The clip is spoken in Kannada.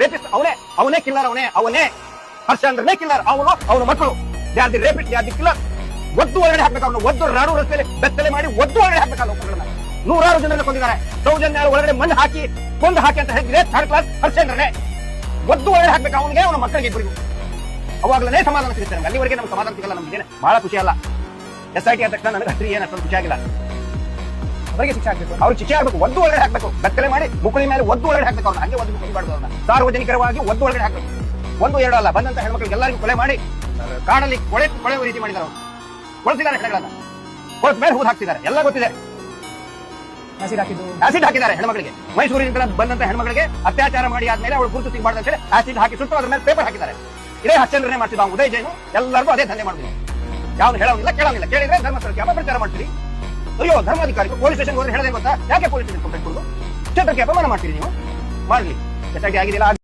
ರೇಪಿಸ್ಟ್ ಅವನೇ ಕಿಲ್ಲರ್, ಅವನೇ ಹರ್ಷಂದ್ರನೇ ಕಿಲ್ಲರ್, ಅವನ ಮಕ್ಕಳು ಯಾರ್ದಿ ರೇಪಿಸ್ಟ್, ಯಾರ್ದಿ ಕಿಲ್ಲರ್. ಒದ್ದು ಒಳಗಡೆ ಹಾಕ್ಬೇಕು, ಅವನು ಒದ್ದು ರಾಡು ರಸ್ತೆಯಲ್ಲಿ ಬೆತ್ತಲೆ ಮಾಡಿ ಒದ್ದು ಒಳಗಡೆ ಹಾಕ್ಬೇಕಲ್ಲ. ನೂರಾರು ಜನರನ್ನ ಕೊಂದಿದ್ದಾರೆ. ಸೌಜನ್ಯ ಒಳಗಡೆ ಮಣ್ಣು ಹಾಕಿ ಕೊಂದು ಹಾಕಿ ಅಂತ ಹೇಳಿದ್ರೆ ಥರ್ಡ್ ಕ್ಲಾಸ್ ಹರ್ಷಂದ್ರನೇ ಒದ್ದು ಒಳಗಡೆ ಹಾಕ್ಬೇಕು, ಅವನಿಗೆ ಅವನ ಮಕ್ಕಳಿಗೆ ಇಬ್ಬರಿಗೂ. ಅವಾಗಲೇ ಸಮಾಧಾನ ಸಿಗುತ್ತೆ ನಮ್ಗೆ. ಅಲ್ಲಿವರೆಗೆ ನಮ್ಗೆ ಸಮಾಧಾನ ಸಿಗಲ್ಲ. ನಮ್ಗೆ ಬಹಳ ಖುಷಿ ಅಲ್ಲ. SIT ಆದ ತಕ್ಷಣ ನನಗೆ ಹತ್ರಿ ಏನಷ್ಟೊಂದು ಖುಷಿ ಆಗಿಲ್ಲ. ಅವರಿಗೆ ಶಿಕ್ಷೆ ಆಗ್ಬೇಕು, ಅವ್ರಿಗೆ ಶಿಕ್ಷೆ ಆಗ್ಬೇಕು, ಒದ್ದು ಒಳಗಡೆ ಹಾಕ್ಬೇಕು, ಬೆತ್ತಲೆ ಮಾಡಿ ಮುಕ್ಕಳಿ ಮೇಲೆ ಒದ್ದು ಒಳಗಡೆ ಹಾಕ್ಬೇಕು. ಅವ್ರನ್ನ ಹಂಗೆ ಒದ್ದು ಕೊಡಬಾರ್ದು. ಅವ್ರನ್ನ ಸಾರ್ವಜನಿಕರವಾಗಿ ಒದ್ದು ಒಳಗಡೆ ಹಾಕ್ಬೇಕು. ಒಂದು ಎರಡು ಅಲ್ಲ, ಬಂದಂತ ಹೆಣ್ಮಕ್ಳಿಗೆ ಎಲ್ಲರಿಗೂ ಕೊಲೆ ಮಾಡಿ ಕಾಡಲ್ಲಿ ಕೊಳೆಯುವ ರೀತಿ ಮಾಡಿದ್ದಾರೆ. ಅವರು ಕೊಳಿಸಿದ್ದಾರೆ ಹೆಣಗಳನ್ನ, ಕೊಳತ ಮೇಲೆ ಹೂದು ಹಾಕ್ತಿದ್ದಾರೆ. ಎಲ್ಲ ಗೊತ್ತಿದೆ. ಆಸಿಡ್ ಹಾಕಿದ್ದಾರೆ ಹೆಣ್ಮಕ್ಳಿಗೆ. ಮೈಸೂರಿನಿಂದ ಬಂದಂತ ಹೆಣ್ಮಕ್ಳಿಗೆ ಅತ್ಯಾಚಾರ ಮಾಡಿ ಆದ್ಮೇಲೆ ಅವಳು ಗುರುತು ಸಿಗಬಾರ್ದು ಅಂತ ಹೇಳಿ ಆಸಿಡ್ ಹಾಕಿ ಸುಟ್ಟು ಅದ್ರ ಮೇಲೆ ಪೇಪರ್ ಹಾಕಿದ್ದಾರೆ. ಇದೇ ಹರ್ಷಂದ್ರನೇ ಮಾಡ್ತಿದ್ದ ಉದಯ್ ಜೈನು. ಎಲ್ಲರಿಗೂ ಅದೇ ದಂಧೆ ಮಾಡಿದ್ರು. ಯಾವ್ದು ಹೇಳೋಂಗಿಲ್ಲ, ಕೇಳೋಂಗಿಲ್ಲ. ಕೇಳಿದ್ರೆ ಧರ್ಮಸ್ಥಳಕ್ಕೆ ಅಪಪ್ರಚಾರ ಮಾಡ್ತೀರಿ. ಅಯ್ಯೋ, ಧರ್ಮಾಧಿಕಾರಿ ಪೊಲೀಸ್ ಸ್ಟೇಷನ್ ಹೋದ್ರೆ ಹೇಳೋದೇ ಗೊತ್ತಾ? ಯಾಕೆ ಪೊಲೀಸ್ ಸ್ಟೇಷನ್ ಕಂಪ್ಲೇಂಟ್ ಕೊಡುದು? ಕ್ಷೇತ್ರಕ್ಕೆ ಅಪಮಾನ ಮಾಡ್ತೀರಿ ನೀವು. ಮಾಡ್ಲಿ. SIT ಆಗಿದಿಲ್ಲ.